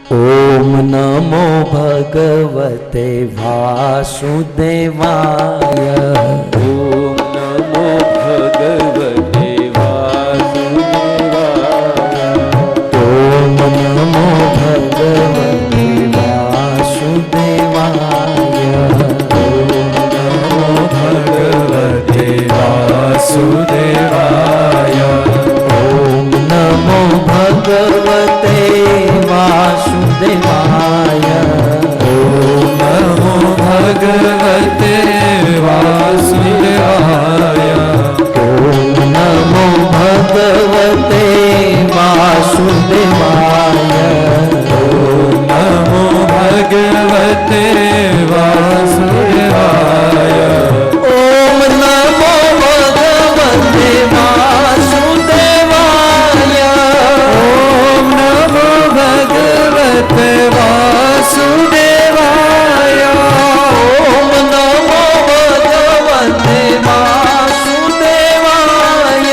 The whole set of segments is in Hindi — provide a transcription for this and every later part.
ओम नमो भगवते वासुदेवाय। ओम नमो भगवते वासुदेवाय। ओम नमो भगवते वासुदेवाय। ओम नमो भगवते वासुदेवाय। ओम नमो भगवते वासुदेवाय। ओम नमो भगवते वासुदेवाय। ओम नमो भगवते वासुदेवाय। ओम नमो भगवते वासुदेवाय। ओम नमो भगवते वासुदेवाय। ओम नमो भगवते वासुदेवाय। ओम नमो भगवते वासुदेवाय।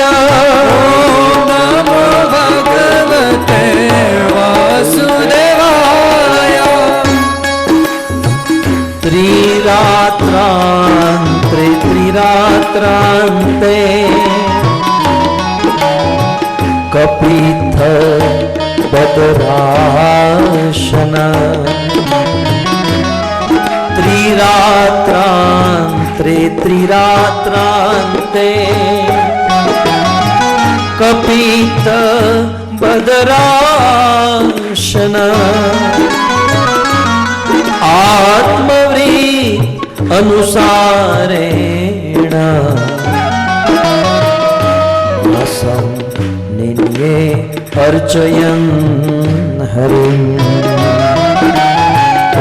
ओम नमो भगवते वासुदेवाय। त्रिरात्रान्ते त्रिरात्रान्ते कपित्थ बदराशन। त्रिरात्रान्ते त्रिरात्रान्ते कपित्थ बदराशन। आत्मवृ अनुसारेण रसं निन्ये अर्चयन् हरिं।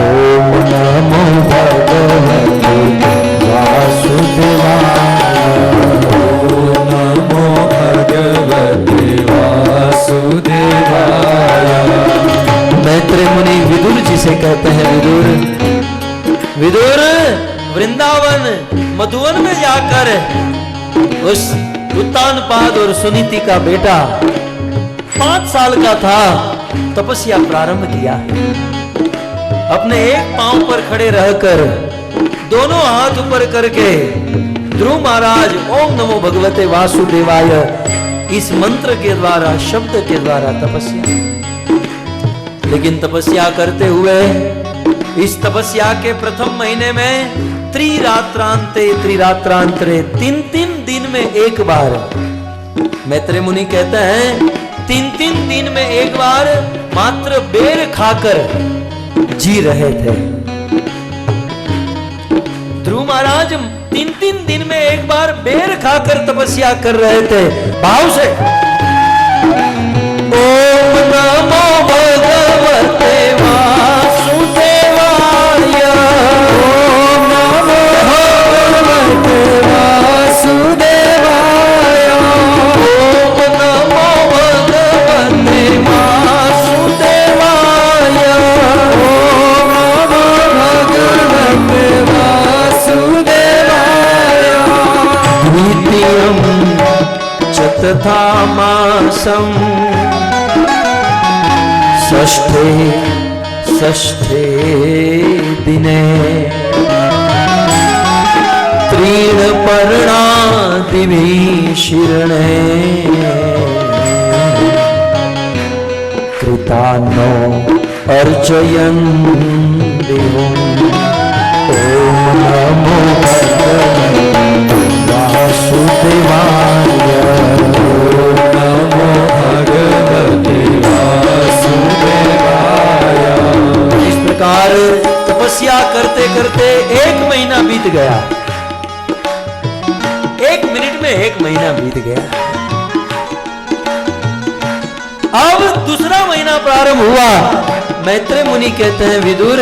ओम नमो भगवते वासुदेवाय। ओम नमो भगवते वासुदेवाय। मैत्रेय मुनि विदुर जी से कहते हैं, विदुर विदुर वृंदावन मधुवन में जाकर उस उत्तानपाद और सुनीति का बेटा 5 साल का था, तपस्या प्रारंभ किया। अपने एक पांव पर खड़े रहकर दोनों हाथ ऊपर करके ध्रुव महाराज ओम नमो भगवते वासुदेवाय इस मंत्र के द्वारा, शब्द के द्वारा तपस्या। लेकिन तपस्या करते हुए इस तपस्या के प्रथम महीने में त्रिरात्रांते त्रिरात्रांतरे 3-3 दिन में एक बार, मैत्रेय मुनि कहते हैं 3-3 दिन में एक बार मात्र बेर खाकर जी रहे थे। ध्रुव महाराज 3-3 दिन में एक बार बेर खाकर तपस्या कर रहे थे। भाव से ओम नमो भगवते वासुदेवाय। ओम नमो भगवते वासुदेवाय। ओम नमो भगवते वासुदेवाय। ओम नमो भगवते वासुदेवाय। द्वितीयं चतुर्था मासं षष्ठे दिने त्रीणपर्णादिभिः शीर्णे कृतान्नो अर्चयन् देवम्। ओम नमो भगवते वासुदेवाय। ओम नमो भगवते वासुदेवाय। इस प्रकार तपस्या करते करते 1 महीना बीत गया। 1 मिनट में 1 महीना बीत गया। अब दूसरा महीना प्रारंभ हुआ। मैत्रेय मुनि कहते हैं, विदुर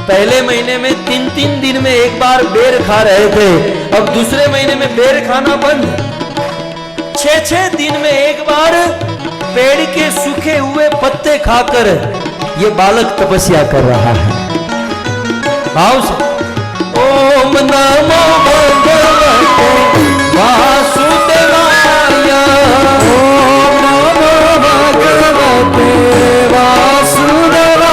पहले महीने में 3-3 दिन में एक बार बेर खा रहे थे, अब दूसरे महीने में बेर खाना बंद। 6-6 दिन में एक बार पेड़ के सूखे हुए पत्ते खाकर ये बालक तपस्या कर रहा है। भाव से ओम नमो भगवते वासुदेवाय। ओम नमो भगवते वासुदेवाय।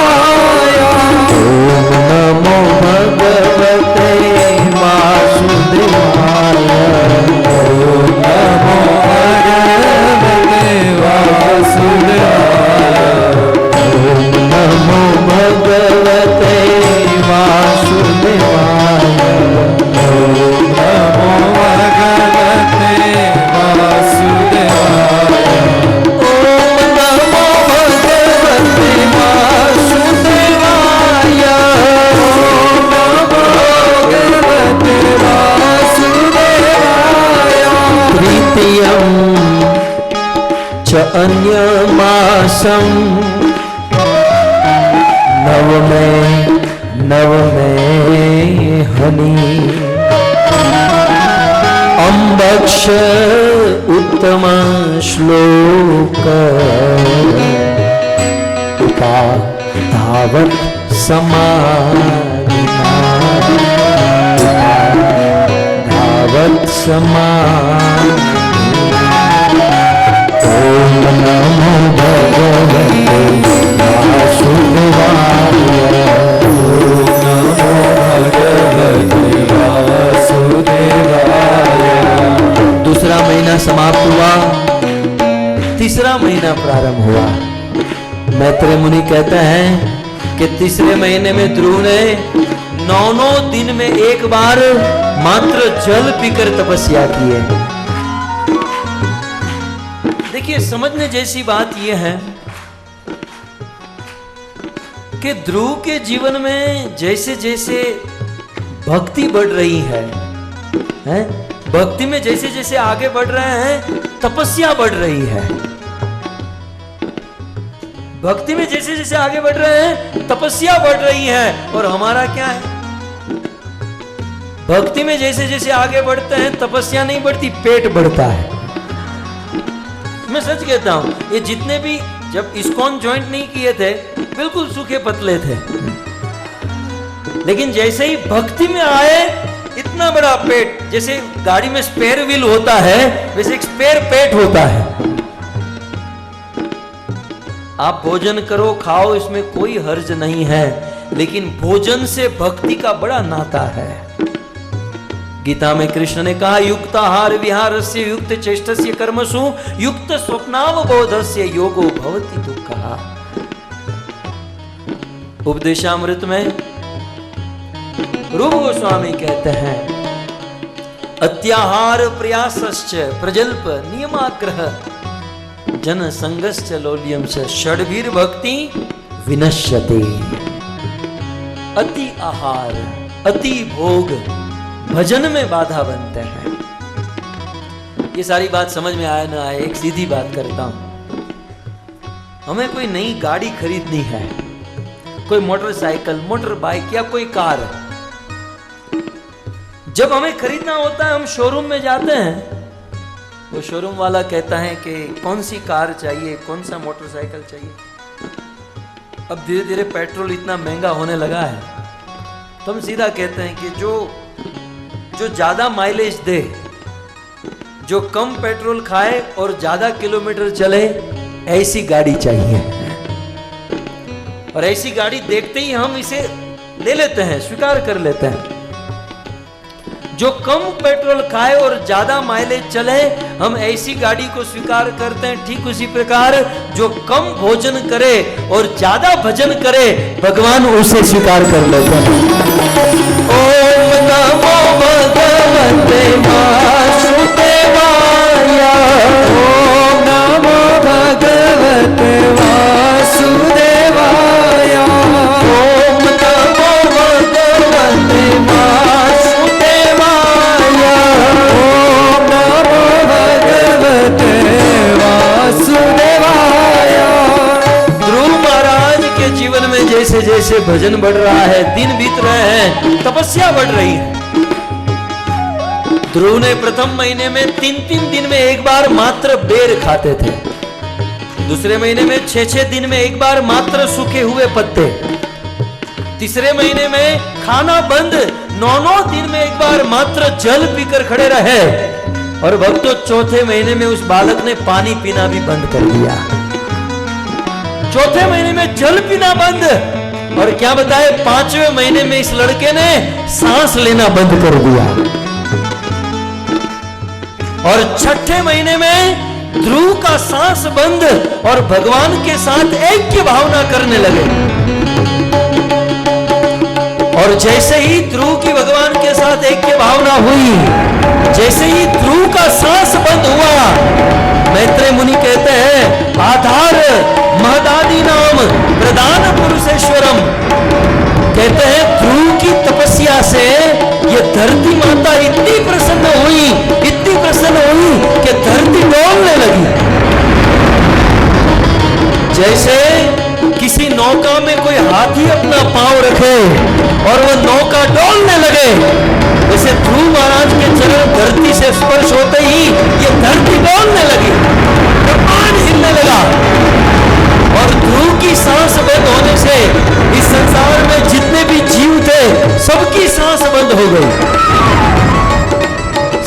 मासम नव में हनी अम्बक्ष उत्तम श्लोक धावत समाधिना धावत ओम नमो भगवते वासुदेवाय ओम नमो भगवते वासुदेवाय। दूसरा महीना समाप्त हुआ, तीसरा महीना प्रारंभ हुआ। मैत्रेय मुनि कहते हैं कि तीसरे महीने में ध्रुव ने 9 दिन में एक बार मात्र जल पीकर तपस्या की है। देखिए, समझने जैसी बात यह है कि ध्रुव के जीवन में जैसे जैसे भक्ति बढ़ रही है, भक्ति में जैसे जैसे आगे बढ़ रहे हैं, तपस्या बढ़ रही है। भक्ति में जैसे जैसे आगे बढ़ रहे हैं, तपस्या बढ़ रही है। और हमारा क्या है? भक्ति में जैसे जैसे आगे बढ़ते हैं, तपस्या नहीं बढ़ती, पेट बढ़ता है। मैं सच कहता हूं, ये जितने भी जब इस्कॉन ज्वाइंट नहीं किए थे, बिल्कुल सूखे पतले थे, लेकिन जैसे ही भक्ति में आए, इतना बड़ा पेट, जैसे गाड़ी में स्पेयर व्हील होता है, वैसे एक स्पेयर पेट होता है। आप भोजन करो, खाओ, इसमें कोई हर्ज नहीं है, लेकिन भोजन से भक्ति का बड़ा नाता है। गीता में कृष्ण ने कहा, युक्ताहार विहारस्य युक्त चेष्टस्य कर्मसु युक्त स्वप्नावबोधस्य योगो भवति दुःखः। उपदेशामृत में रूप गोस्वामी कहते हैं, अत्याहार प्रयासश्च प्रजल्प नियमाग्रह जन संगश्च लोल्यम च षड्भिर भक्ति विनश्यते। अति आहार, अति भोग भजन में बाधा बनते हैं। ये सारी बात समझ में आए ना आए, एक सीधी बात करता हूं। हमें कोई नई गाड़ी खरीदनी है, कोई मोटरसाइकिल, मोटर बाइक या कोई कार, जब हमें खरीदना होता है, हम शोरूम में जाते हैं। वो शोरूम वाला कहता है कि कौन सी कार चाहिए, कौन सा मोटरसाइकिल चाहिए। अब धीरे धीरे पेट्रोल इतना महंगा होने लगा है, तो हम सीधा कहते हैं कि जो ज्यादा माइलेज दे, जो कम पेट्रोल खाए और ज्यादा किलोमीटर चले, ऐसी गाड़ी चाहिए। और ऐसी गाड़ी देखते ही हम इसे ले लेते हैं, स्वीकार कर लेते हैं। जो कम पेट्रोल खाए और ज्यादा माइलेज चले, हम ऐसी गाड़ी को स्वीकार करते हैं। ठीक उसी प्रकार जो कम भोजन करे और ज्यादा भजन करे, भगवान उसे स्वीकार कर लेते हैं। ओम नमो भगवते वासुदेवाय। ओम नमो भगवते वासुदेवाय। ओम नमो भगवते वासुदेवाय। ओम नमो भगवते वासुदेवाय। ध्रुव महाराज के जीवन में जैसे जैसे भजन बढ़ रहा है, दिन बीत रहे हैं, तपस्या बढ़ रही है। ध्रुव ने प्रथम महीने में 3-3 दिन में एक बार मात्र बेर खाते थे। दूसरे महीने में 6-6 दिन में एक बार मात्र सूखे हुए पत्ते। तीसरे महीने में खाना बंद, 9-9 दिन में एक बार मात्र जल पीकर खड़े रहे। और भक्तों, चौथे महीने में उस बालक ने पानी पीना भी बंद कर दिया। चौथे महीने में जल पीना बंद, और क्या बताए, 5वें महीने में इस लड़के ने सांस लेना बंद कर दिया। और छठे महीने में ध्रुव का सांस बंद और भगवान के साथ ऐक्य भावना करने लगे। और जैसे ही ध्रुव की भगवान के साथ ऐक्य भावना हुई, जैसे ही ध्रुव का सांस बंद हुआ, मैत्रेय मुनि कहते हैं, आधार महदादि नाम प्रधान पुरुषेश्वरम, कहते हैं ध्रुव की तपस्या से ये धरती माता इतनी प्रसन्न हुई, इतनी प्रसन्न हुई कि धरती डोलने लगी। जैसे नौका में कोई हाथी अपना पांव रखे और वह नौका डोलने लगे, जैसे ध्रुव महाराज के चरण धरती से स्पर्श होते ही ये धरती डोलने लगी, ब्रह्मांड हिलने लगा। और ध्रुव की सांस बंद होने से इस संसार में जितने भी जीव थे सबकी सांस बंद हो गई।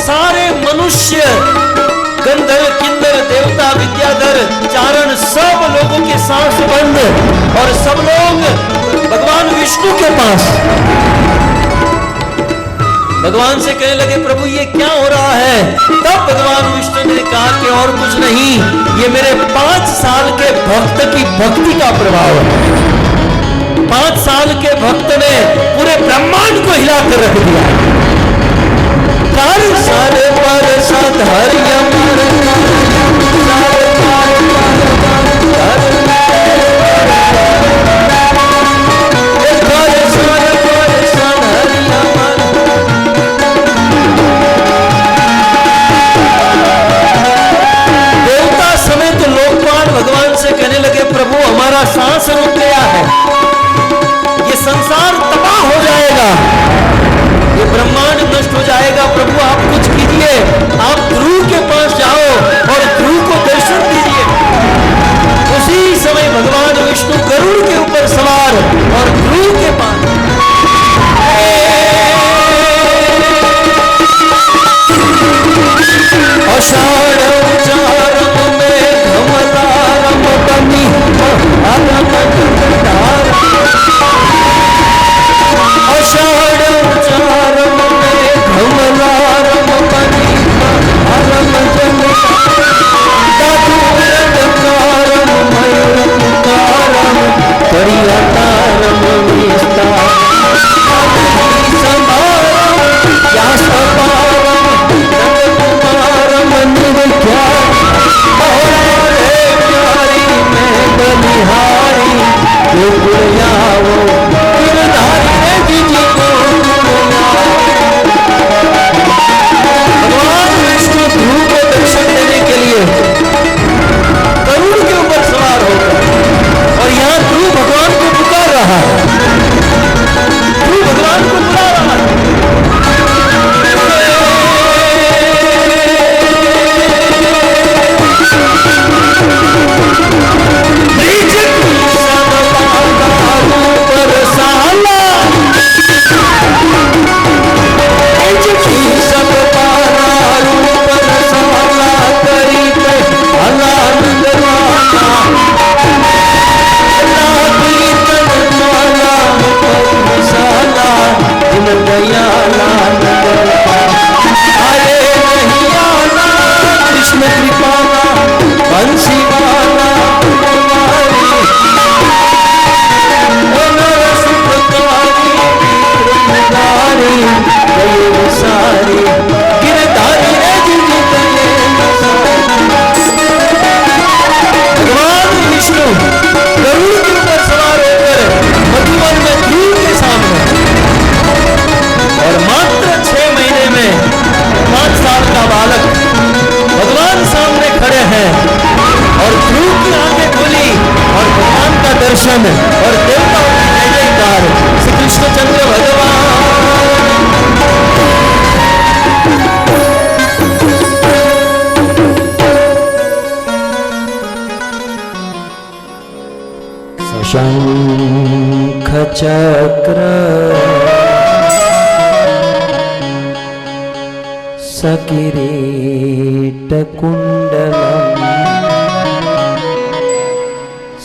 सारे मनुष्य, गंधर्व, किन्नर, देवता, विद्याधर, चारण, सब लोगों के सांस बंद और सब लोग भगवान विष्णु के पास भगवान से कहने लगे, प्रभु ये क्या हो रहा है? तब भगवान विष्णु ने कहा कि और कुछ नहीं, ये मेरे 5 साल के भक्त की भक्ति का प्रभाव है। 5 साल के भक्त ने पूरे ब्रह्मांड को हिलाकर रख दिया। कार्य सारे पर साधार्य भगवान से कहने लगे, प्रभु हमारा सांस रुक गया है, ये संसार तबाह हो जाएगा, ये ब्रह्मांड नष्ट हो जाएगा। प्रभु आप कुछ कीजिए, आप ध्रुव के पास जाओ और ध्रुव को दर्शन दीजिए। उसी समय भगवान विष्णु गरुड़ के ऊपर सवार और ध्रुव के पास आषाढ़ उचारम में घमलारम बनी आषाढ़ उचारम में घमलारम बनी अरम जनिकारम मयूरकारम परियतारम विस्तारम समारम या सपारम नंदकुमारम प्यारी में बलिहारी गुड़ियाओ गिरधारी रे जीजी को भगवान विष्णु ध्रुव को दर्शन देने के लिए गरुड़ के ऊपर सवार होकर और यहाँ ध्रुव भगवान को पुकार रहा है, ध्रुव भगवान को बुला रहा है। कृष्ण कृपाला बंसीवाला सारी गिरधारी भगवान विष्णु गरुड़ के ऊपर सवार होकर मधुवन में ध्रुव के सामने और मात्र 6 महीने में 5 साल का बालक भगवान सामने खड़े हैं और ध्रुव की आंखें खुली और भगवान का दर्शन और देवताओं की जय जयकार। श्री कृष्णचंद्र भगवान शंख चक्र सकिरीट कुंडलम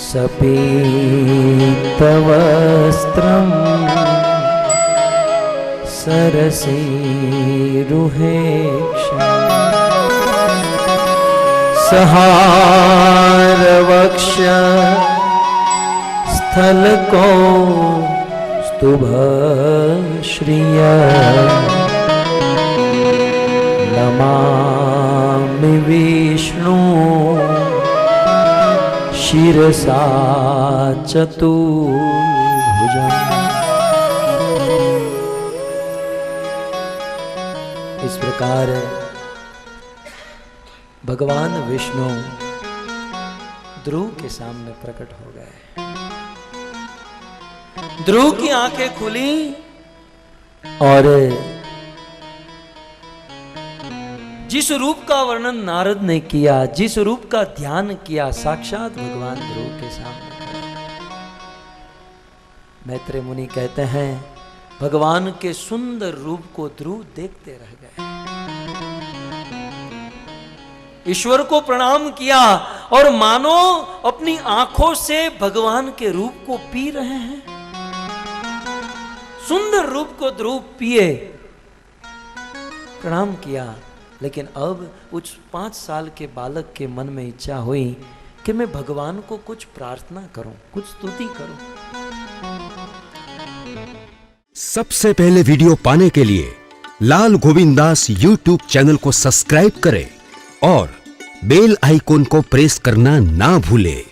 सपीतवस्त्रम सरसीरुहेक्षम् सहारवक्ष स्थलको स्तुभश्रिय नमामि विष्णु शिरसा चतुर्भुजम्। इस प्रकार भगवान विष्णु ध्रुव के सामने प्रकट हो गए। ध्रुव की आंखें खुली और जिस रूप का वर्णन नारद ने किया, जिस रूप का ध्यान किया, साक्षात भगवान ध्रुव के सामने खड़े। मैत्रेय मुनि कहते हैं भगवान के सुंदर रूप को ध्रुव देखते रह गए, ईश्वर को प्रणाम किया और मानो अपनी आंखों से भगवान के रूप को पी रहे हैं। सुंदर रूप को ध्रुव पिए, प्रणाम किया। लेकिन अब उस 5 साल के बालक के मन में इच्छा हुई कि मैं भगवान को कुछ प्रार्थना करूं, कुछ स्तुति करूं। सबसे पहले वीडियो पाने के लिए लाल गोविंदास YouTube चैनल को सब्सक्राइब करें और बेल आइकॉन को प्रेस करना ना भूलें।